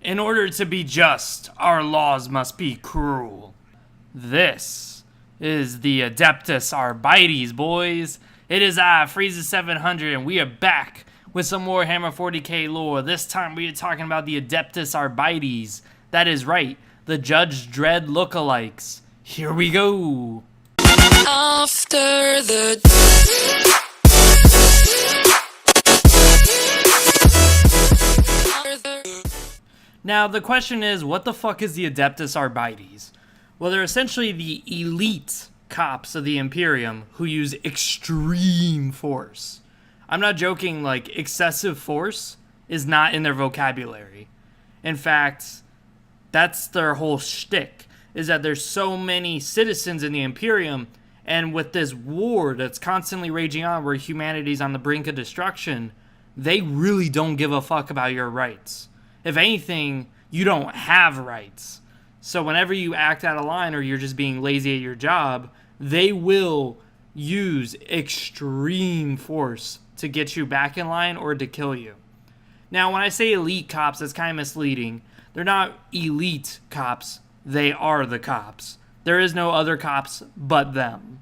In order to be just, our laws must be cruel. This is the Adeptus Arbites, boys. It is I, Freeza700, and we are back with some Warhammer 40K lore. This time we are talking about the Adeptus Arbites. That is right, the Judge Dredd lookalikes. Here we go. After the... Now, the question is, what the fuck is the Adeptus Arbites? Well, they're essentially the elite cops of the Imperium who use extreme force. I'm not joking, like, excessive force is not in their vocabulary. In fact, that's their whole shtick, is that there's so many citizens in the Imperium, and with this war that's constantly raging on where humanity's on the brink of destruction, they really don't give a fuck about your rights. If anything, you don't have rights. So whenever you act out of line or you're just being lazy at your job, they will use extreme force to get you back in line or to kill you. Now, when I say elite cops, that's kind of misleading. They're not elite cops. They are the cops. There is no other cops but them.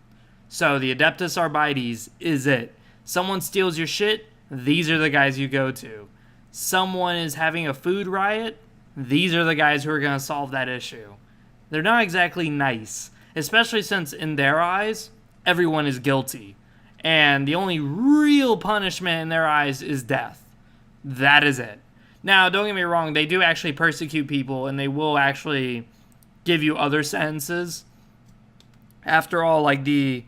So the Adeptus Arbites is it. Someone steals your shit, these are the guys you go to. Someone is having a food riot, these are the guys who are going to solve that issue. They're not exactly nice, especially since in their eyes, everyone is guilty. And the only real punishment in their eyes is death. That is it. Now, don't get me wrong, they do actually persecute people, and they will actually give you other sentences. After all, like the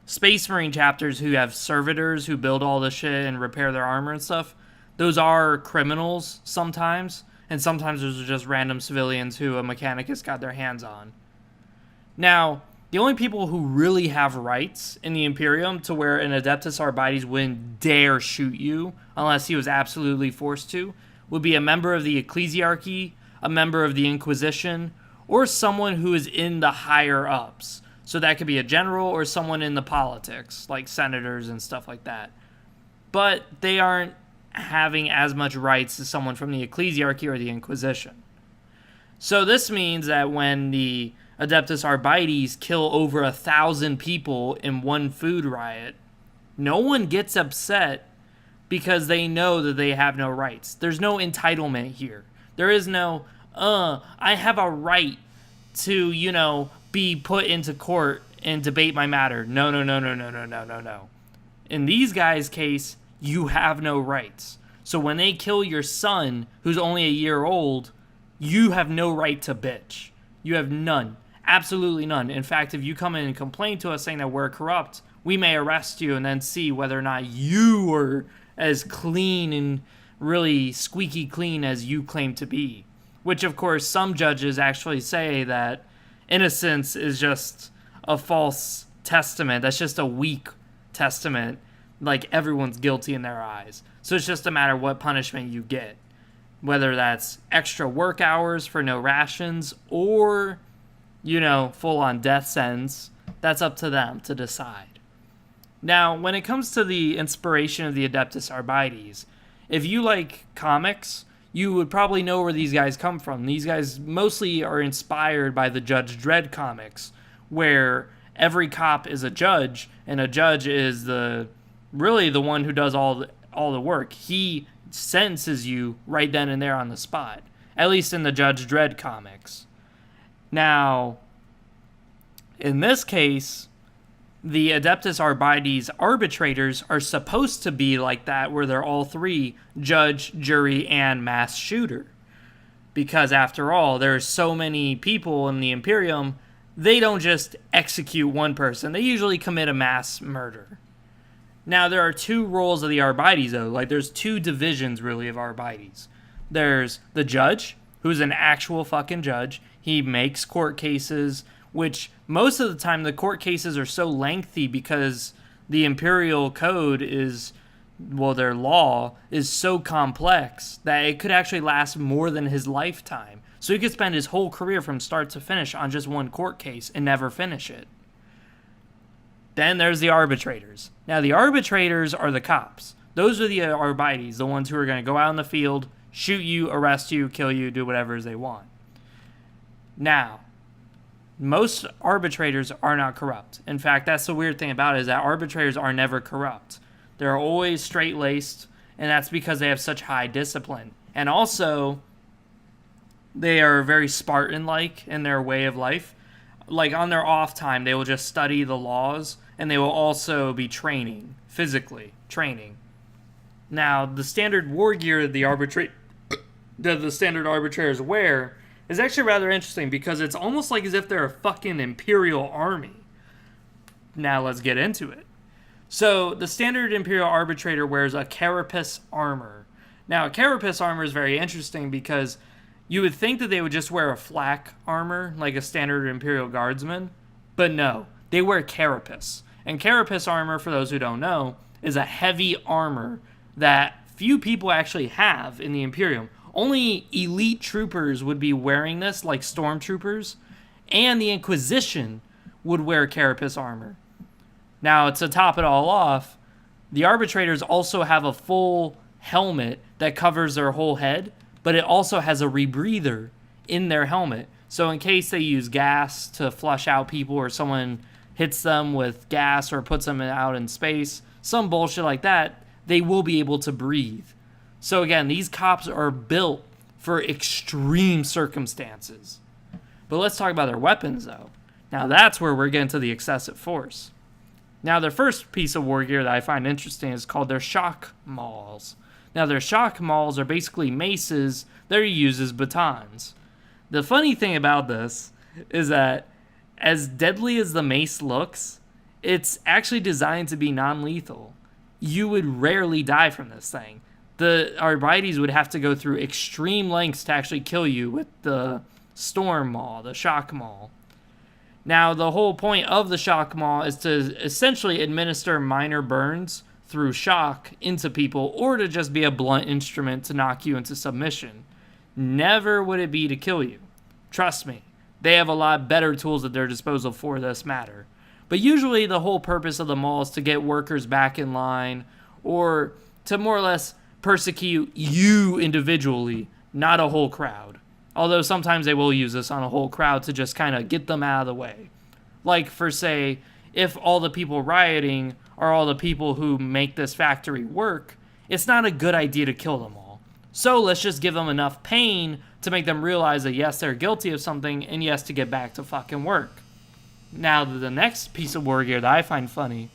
Space Marine chapters who have servitors who build all the shit and repair their armor and stuff, those are criminals sometimes, and sometimes those are just random civilians who a mechanicus got their hands on. Now, the only people who really have rights in the Imperium to where an Adeptus Arbites wouldn't dare shoot you, unless he was absolutely forced to, would be a member of the Ecclesiarchy, a member of the Inquisition, or someone who is in the higher ups. So that could be a general or someone in the politics, like senators and stuff like that. But they aren't having as much rights as someone from the Ecclesiarchy or the Inquisition. So this means that when the Adeptus Arbites kill over 1,000 people in one food riot, no one gets upset because they know that they have no rights. There's no entitlement here. There is no, I have a right to, be put into court and debate my matter. No. In these guys' case, you have no rights. So when they kill your son, who's only a year old, you have no right to bitch. You have none. Absolutely none. In fact, if you come in and complain to us saying that we're corrupt, we may arrest you and then see whether or not you are as clean and really squeaky clean as you claim to be. Which, of course, some judges actually say that innocence is just a false testament. That's just a weak testament. Like, everyone's guilty in their eyes. So it's just a matter of what punishment you get. Whether that's extra work hours for no rations or, full-on death sentence. That's up to them to decide. Now, when it comes to the inspiration of the Adeptus Arbites, if you like comics, you would probably know where these guys come from. These guys mostly are inspired by the Judge Dredd comics, where every cop is a judge, and a judge is really the one who does all the work. He sentences you right then and there on the spot, at least in the Judge Dredd comics. Now, in this case, the Adeptus Arbites arbitrators are supposed to be like that, where they're all three, judge, jury, and mass shooter. Because after all, there's so many people in the Imperium, they don't just execute one person. They usually commit a mass murder. Now, there are two roles of the Arbites, though. Like, there's two divisions, really, of Arbites. There's the judge, who's an actual fucking judge. He makes court cases, which most of the time the court cases are so lengthy because the Imperial Code is, their law is so complex that it could actually last more than his lifetime. So he could spend his whole career from start to finish on just one court case and never finish it. Then there's the arbitrators. Now, the arbitrators are the cops. Those are the Arbites, the ones who are going to go out in the field, shoot you, arrest you, kill you, do whatever they want. Now, most arbitrators are not corrupt. In fact, that's the weird thing about it, is that arbitrators are never corrupt. They're always straight-laced, and that's because they have such high discipline. And also, they are very Spartan-like in their way of life. Like, on their off time, they will just study the laws, and they will also be training, physically training. Now, the standard war gear that the standard arbitrators wear is actually rather interesting, because it's almost like as if they're a fucking Imperial army. Now let's get into it. So the standard Imperial arbitrator wears a carapace armor. Now, a carapace armor is very interesting because you would think that they would just wear a flak armor like a standard Imperial guardsman, but no, they wear carapace. And carapace armor, for those who don't know, is a heavy armor that few people actually have in the Imperium. Only elite troopers would be wearing this, like stormtroopers, and the Inquisition would wear carapace armor. Now, to top it all off, the arbitrators also have a full helmet that covers their whole head, but it also has a rebreather in their helmet. So in case they use gas to flush out people, or someone hits them with gas or puts them out in space, some bullshit like that, they will be able to breathe. So again, these cops are built for extreme circumstances. But let's talk about their weapons, though. Now that's where we're getting to the excessive force. Now, their first piece of war gear that I find interesting is called their shock mauls. Now, their shock mauls are basically maces that are used as batons. The funny thing about this is that as deadly as the mace looks, it's actually designed to be non-lethal. You would rarely die from this thing. The Arbites would have to go through extreme lengths to actually kill you with the storm maul, the shock maul. Now, the whole point of the shock maul is to essentially administer minor burns through shock into people, or to just be a blunt instrument to knock you into submission. Never would it be to kill you. Trust me, they have a lot better tools at their disposal for this matter. But usually the whole purpose of the maul is to get workers back in line, or to more or less persecute you individually, not a whole crowd. Although sometimes they will use this on a whole crowd to just kind of get them out of the way. Like, for say, if all the people rioting are all the people who make this factory work, it's not a good idea to kill them all. So let's just give them enough pain to make them realize that yes, they're guilty of something, and yes, to get back to fucking work. Now, the next piece of war gear that I find funny,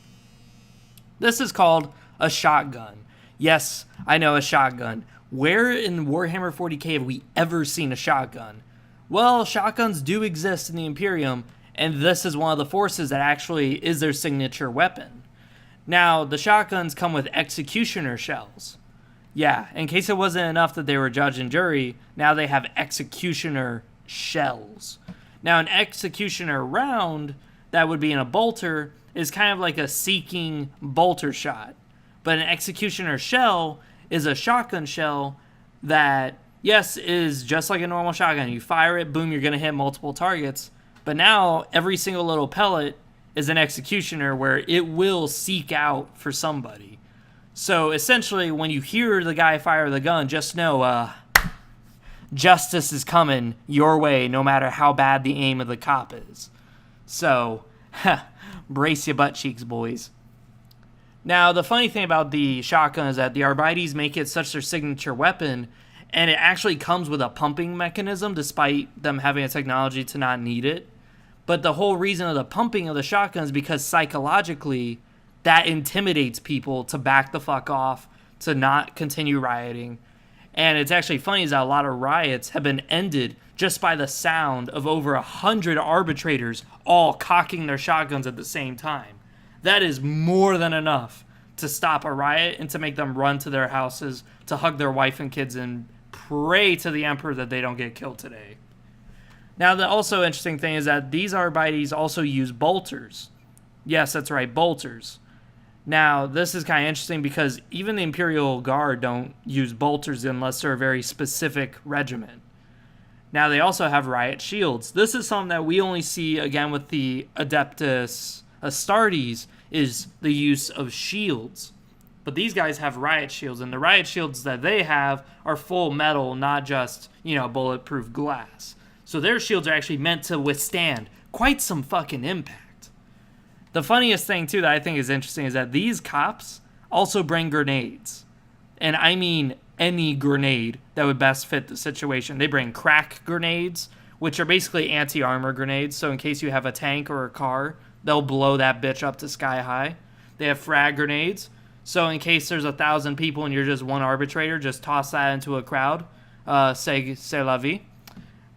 this is called a shotgun. Yes, I know, a shotgun. Where in Warhammer 40K have we ever seen a shotgun? Well, shotguns do exist in the Imperium, and this is one of the forces that actually is their signature weapon. Now, the shotguns come with executioner shells. Yeah, in case it wasn't enough that they were judge and jury, now they have executioner shells. Now, an executioner round that would be in a bolter is kind of like a seeking bolter shot. But an executioner shell is a shotgun shell that, yes, is just like a normal shotgun. You fire it, boom, you're going to hit multiple targets. But now, every single little pellet is an executioner where it will seek out for somebody. So, essentially, when you hear the guy fire the gun, just know, justice is coming your way, no matter how bad the aim of the cop is. So, brace your butt cheeks, boys. Now, the funny thing about the shotgun is that the Arbites make it such their signature weapon, and it actually comes with a pumping mechanism, despite them having a technology to not need it. But the whole reason of the pumping of the shotgun is because psychologically, that intimidates people to back the fuck off, to not continue rioting. And it's actually funny is that a lot of riots have been ended just by the sound of over 100 arbitrators all cocking their shotguns at the same time. That is more than enough to stop a riot and to make them run to their houses, to hug their wife and kids and pray to the Emperor that they don't get killed today. Now, the also interesting thing is that these Arbites also use bolters. Yes, that's right, bolters. Now, this is kind of interesting because even the Imperial Guard don't use bolters unless they're a very specific regiment. Now, they also have riot shields. This is something that we only see, again, with the Adeptus Astartes, is the use of shields. But these guys have riot shields, and the riot shields that they have are full metal, not just, bulletproof glass. So their shields are actually meant to withstand quite some fucking impact. The funniest thing, too, that I think is interesting is that these cops also bring grenades. And I mean any grenade that would best fit the situation. They bring crack grenades, which are basically anti-armor grenades. So in case you have a tank or a car, they'll blow that bitch up to sky high. They have frag grenades. So in case there's 1,000 people and you're just one arbitrator, just toss that into a crowd. C'est la vie.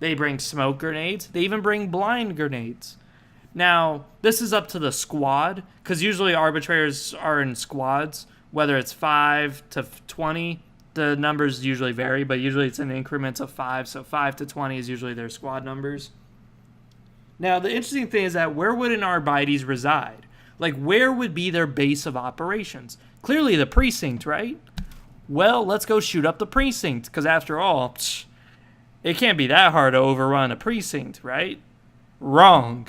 They bring smoke grenades. They even bring blind grenades. Now, this is up to the squad, because usually arbitrators are in squads, whether it's 5 to 20. The numbers usually vary, but usually it's in increments of 5. So 5 to 20 is usually their squad numbers. Now, the interesting thing is that where would an Arbites reside? Like, where would be their base of operations? Clearly the precinct, right? Well, let's go shoot up the precinct, because after all, it can't be that hard to overrun a precinct, right? Wrong.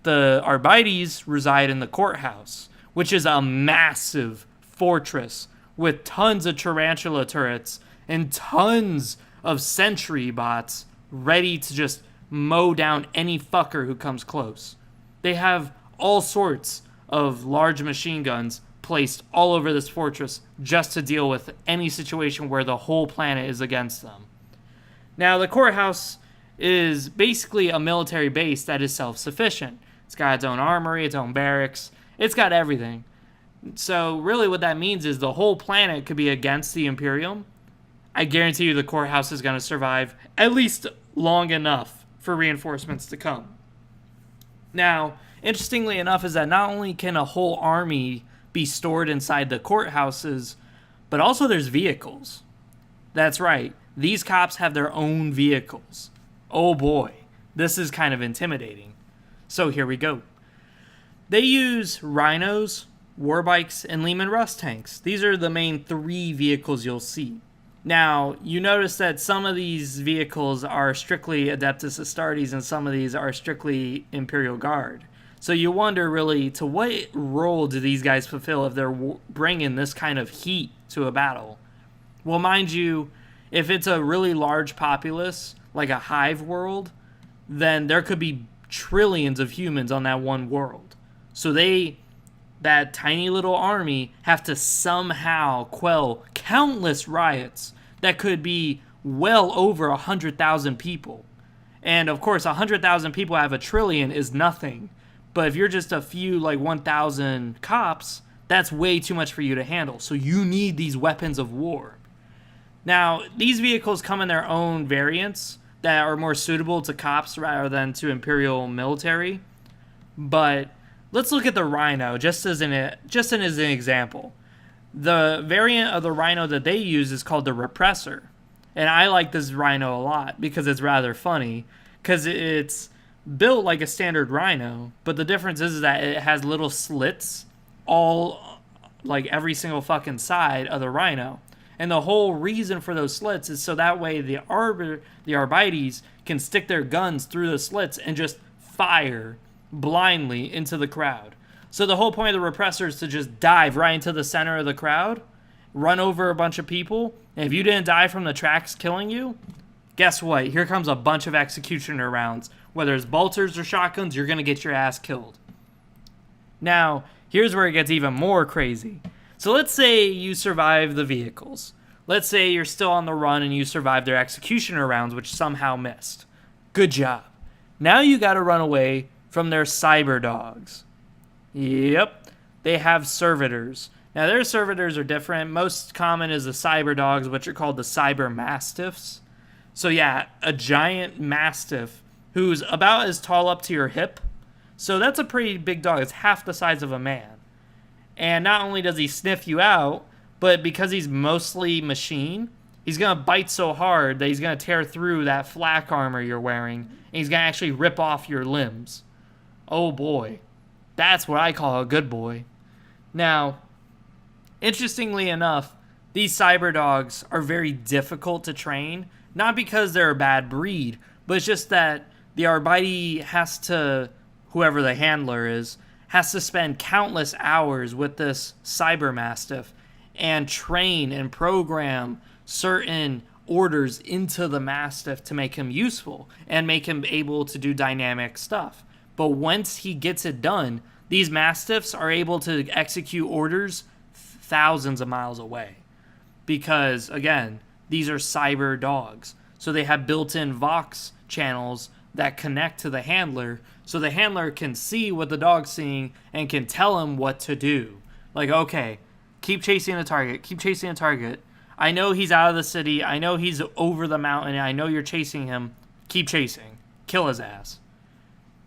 The Arbites reside in the courthouse, which is a massive fortress with tons of tarantula turrets and tons of sentry bots ready to just mow down any fucker who comes close. They have all sorts of large machine guns placed all over this fortress just to deal with any situation where the whole planet is against them. Now, the courthouse is basically a military base that is self-sufficient. It's got its own armory, its own barracks. It's got everything. So really what that means is the whole planet could be against the Imperium. I guarantee you the courthouse is going to survive at least long enough for reinforcements to come. Now, interestingly enough is that not only can a whole army be stored inside the courthouses, but also there's vehicles. That's right. These cops have their own vehicles. Oh boy, this is kind of intimidating. So here we go. They use rhinos, warbikes, and Lehman Russ tanks. These are the main 3 vehicles you'll see. Now, you notice that some of these vehicles are strictly Adeptus Astartes and some of these are strictly Imperial Guard. So you wonder really to what role do these guys fulfill if they're bringing this kind of heat to a battle? Well, mind you, if it's a really large populace, like a hive world, then there could be trillions of humans on that one world. So that tiny little army, have to somehow quell countless riots that could be well over 100,000 people. And of course, 100,000 people out of a trillion is nothing. But if you're just a few, like 1,000 cops, that's way too much for you to handle. So you need these weapons of war. Now, these vehicles come in their own variants that are more suitable to cops rather than to Imperial military. But let's look at the Rhino just as an example. The variant of the Rhino that they use is called the Repressor. And I like this Rhino a lot because it's rather funny. Because it's built like a standard Rhino, but the difference is that it has little slits all, like every single fucking side of the Rhino. And the whole reason for those slits is so that way the Arbites can stick their guns through the slits and just fire blindly into the crowd. So the whole point of the Repressor is to just dive right into the center of the crowd, run over a bunch of people, and if you didn't die from the tracks killing you, guess what? Here comes a bunch of executioner rounds. Whether it's bolters or shotguns, you're going to get your ass killed. Now, here's where it gets even more crazy. So let's say you survive the vehicles. Let's say you're still on the run and you survive their executioner rounds, which somehow missed. Good job. Now you got to run away from their cyber dogs. Yep, they have servitors. Now their servitors are different. Most common is the cyber dogs, which are called the cyber mastiffs. So yeah, a giant mastiff who's about as tall up to your hip. So that's a pretty big dog. It's half the size of a man. And not only does he sniff you out, but because he's mostly machine, he's going to bite so hard that he's going to tear through that flak armor you're wearing, and he's going to actually rip off your limbs. Oh boy. That's what I call a good boy. Now, interestingly enough, these cyber dogs are very difficult to train, not because they're a bad breed, but it's just that the Arbite has to, whoever the handler is, has to spend countless hours with this cyber mastiff and train and program certain orders into the Mastiff to make him useful and make him able to do dynamic stuff. But once he gets it done, these Mastiffs are able to execute orders thousands of miles away. Because, again, these are cyber dogs. So they have built-in Vox channels that connect to the handler, so the handler can see what the dog's seeing and can tell him what to do. Like, okay, keep chasing the target, keep chasing the target. I know he's out of the city, I know he's over the mountain, I know you're chasing him. Keep chasing. Kill his ass.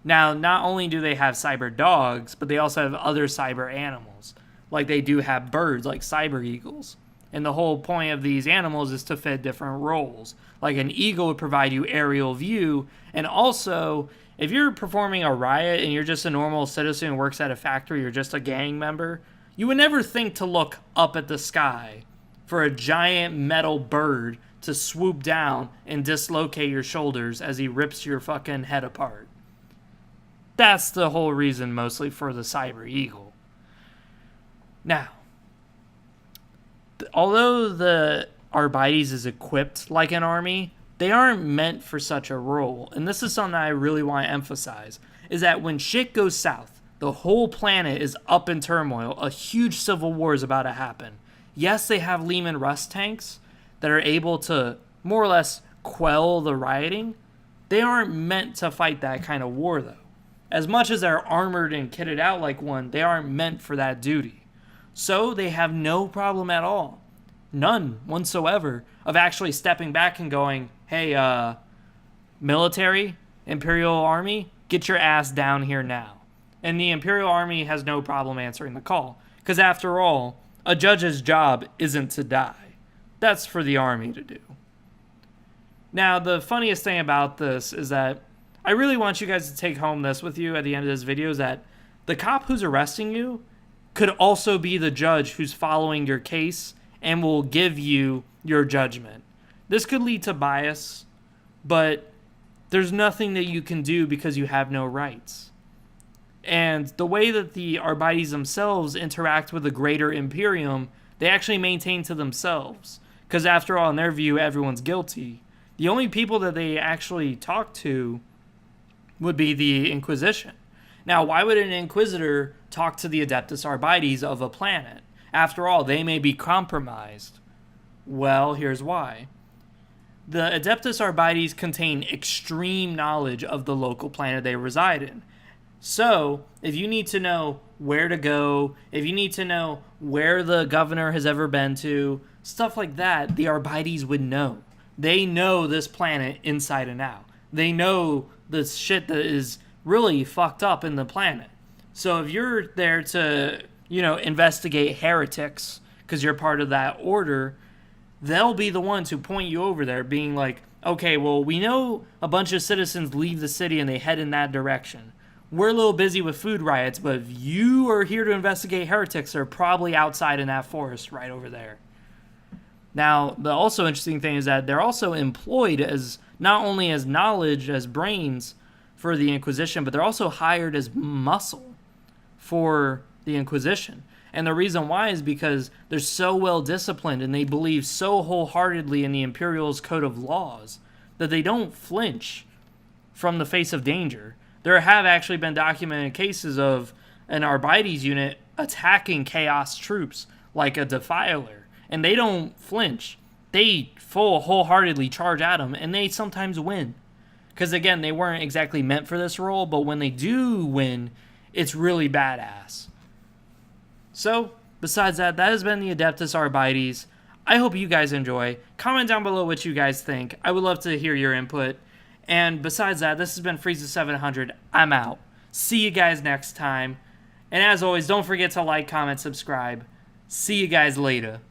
Now, not only do they have cyber dogs, but they also have other cyber animals. Like they do have birds, like cyber eagles. And the whole point of these animals is to fit different roles. Like an eagle would provide you aerial view. And also, if you're performing a riot and you're just a normal citizen who works at a factory or just a gang member, you would never think to look up at the sky for a giant metal bird to swoop down and dislocate your shoulders as he rips your fucking head apart. That's the whole reason mostly for the cyber eagle. Now, although the Arbites is equipped like an army, they aren't meant for such a role. And this is something I really want to emphasize, is that when shit goes south, the whole planet is up in turmoil, a huge civil war is about to happen. Yes, they have Lehman Russ tanks that are able to more or less quell the rioting. They aren't meant to fight that kind of war, though. As much as they're armored and kitted out like one, they aren't meant for that duty. So they have no problem at all, none whatsoever, of actually stepping back and going, hey, military, Imperial Army, get your ass down here now. And the Imperial Army has no problem answering the call. Because after all, a judge's job isn't to die. That's for the army to do. Now, the funniest thing about this is that I really want you guys to take home this with you at the end of this video, is that the cop who's arresting you could also be the judge who's following your case and will give you your judgment. This could lead to bias, but there's nothing that you can do because you have no rights. And the way that the Arbites themselves interact with the greater Imperium, they actually maintain to themselves. Because after all, in their view, everyone's guilty. The only people that they actually talk to would be the Inquisition. Now, why would an Inquisitor talk to the Adeptus Arbites of a planet? After all, they may be compromised. Well, here's why. The Adeptus Arbites contain extreme knowledge of the local planet they reside in. So, if you need to know where to go, if you need to know where the governor has ever been to, stuff like that, the Arbites would know. They know this planet inside and out. They know the shit that is really fucked up in the planet. So if you're there to, investigate heretics because you're part of that order, they'll be the ones who point you over there being like, okay, well, we know a bunch of citizens leave the city and they head in that direction. We're a little busy with food riots, but if you are here to investigate heretics, they're probably outside in that forest right over there. Now, the also interesting thing is that they're also employed as not only as knowledge, as brains for the Inquisition, but they're also hired as muscle for the Inquisition. And the reason why is because they're so well disciplined and they believe so wholeheartedly in the Imperial's code of laws that they don't flinch from the face of danger. There have actually been documented cases of an Arbites unit attacking Chaos troops like a Defiler, and they don't flinch. They wholeheartedly charge at them, and they sometimes win. Because, again, they weren't exactly meant for this role, but when they do win, it's really badass. So, besides that, that has been the Adeptus Arbites. I hope you guys enjoy. Comment down below what you guys think. I would love to hear your input. And besides that, this has been Frieza700. I'm out. See you guys next time. And as always, don't forget to like, comment, subscribe. See you guys later.